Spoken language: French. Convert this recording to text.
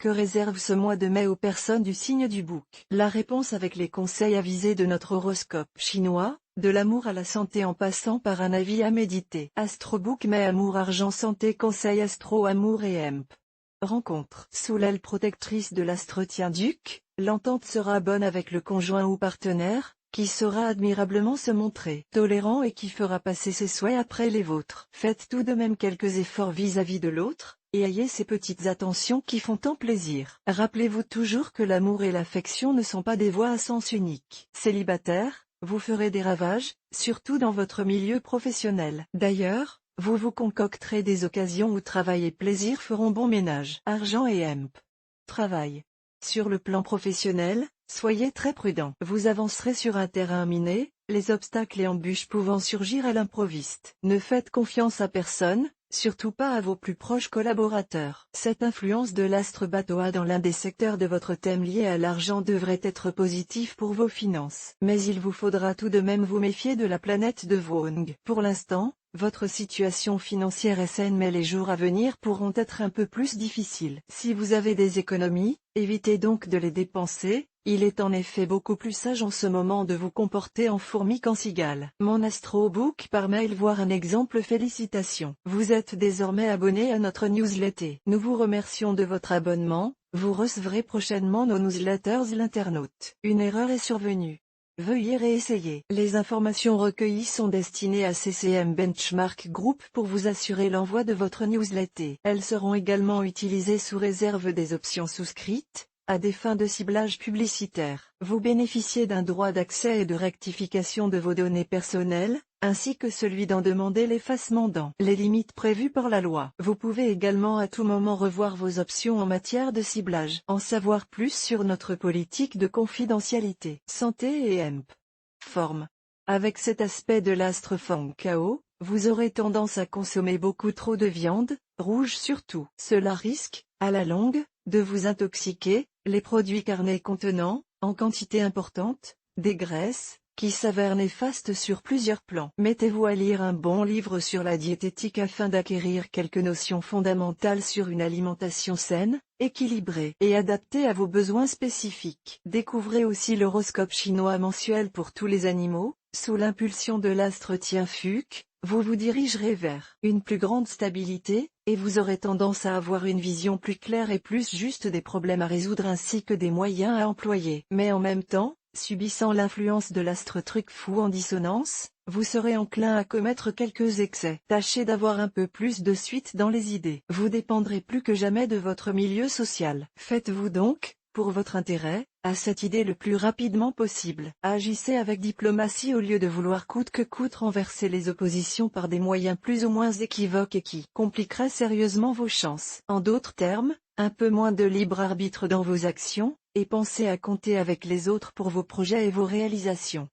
Que réserve ce mois de mai aux personnes du signe du Bouc? La réponse avec les conseils avisés de notre horoscope chinois, de l'amour à la santé en passant par un avis à méditer. Astrobook Mai amour argent santé conseil astro amour et hemp. Rencontre. Sous l'aile protectrice de l'astretien duc, l'entente sera bonne avec le conjoint ou partenaire, qui saura admirablement se montrer tolérant et qui fera passer ses souhaits après les vôtres. Faites tout de même quelques efforts vis-à-vis de l'autre, et ayez ces petites attentions qui font tant plaisir. Rappelez-vous toujours que l'amour et l'affection ne sont pas des voies à sens unique. Célibataire, vous ferez des ravages, surtout dans votre milieu professionnel. D'ailleurs, vous vous concocterez des occasions où travail et plaisir feront bon ménage. Argent et hemp. Travail. Sur le plan professionnel, soyez très prudent. Vous avancerez sur un terrain miné, les obstacles et embûches pouvant surgir à l'improviste. Ne faites confiance à personne, surtout pas à vos plus proches collaborateurs. Cette influence de l'astre Batoa dans l'un des secteurs de votre thème lié à l'argent devrait être positive pour vos finances. Mais il vous faudra tout de même vous méfier de la planète de Wrong. Pour l'instant, votre situation financière est saine mais les jours à venir pourront être un peu plus difficiles. Si vous avez des économies, évitez donc de les dépenser. Il est en effet beaucoup plus sage en ce moment de vous comporter en fourmi qu'en cigale. Mon astrobook par mail voir un exemple. Félicitations. Vous êtes désormais abonné à notre newsletter. Nous vous remercions de votre abonnement. Vous recevrez prochainement nos newsletters l'internaute. Une erreur est survenue. Veuillez réessayer. Les informations recueillies sont destinées à CCM Benchmark Group pour vous assurer l'envoi de votre newsletter. Elles seront également utilisées sous réserve des options souscrites, à des fins de ciblage publicitaire. Vous bénéficiez d'un droit d'accès et de rectification de vos données personnelles, ainsi que celui d'en demander l'effacement dans les limites prévues par la loi. Vous pouvez également à tout moment revoir vos options en matière de ciblage. En savoir plus sur notre politique de confidentialité. Santé et hemp. Forme. Avec cet aspect de l'astre Feng Kao, vous aurez tendance à consommer beaucoup trop de viande, rouge surtout. Cela risque, à la longue, de vous intoxiquer. Les produits carnés contenant, en quantité importante, des graisses, qui s'avèrent néfastes sur plusieurs plans. Mettez-vous à lire un bon livre sur la diététique afin d'acquérir quelques notions fondamentales sur une alimentation saine, équilibrée et adaptée à vos besoins spécifiques. Découvrez aussi l'horoscope chinois mensuel pour tous les animaux. Sous l'impulsion de l'astre Tien Fuc, vous vous dirigerez vers une plus grande stabilité, et vous aurez tendance à avoir une vision plus claire et plus juste des problèmes à résoudre ainsi que des moyens à employer. Mais en même temps, subissant l'influence de l'astre Truc Fou en dissonance, vous serez enclin à commettre quelques excès. Tâchez d'avoir un peu plus de suite dans les idées. Vous dépendrez plus que jamais de votre milieu social. Faites-vous donc, pour votre intérêt, à cette idée le plus rapidement possible. Agissez avec diplomatie au lieu de vouloir coûte que coûte renverser les oppositions par des moyens plus ou moins équivoques et qui compliqueraient sérieusement vos chances. En d'autres termes, un peu moins de libre arbitre dans vos actions, et pensez à compter avec les autres pour vos projets et vos réalisations.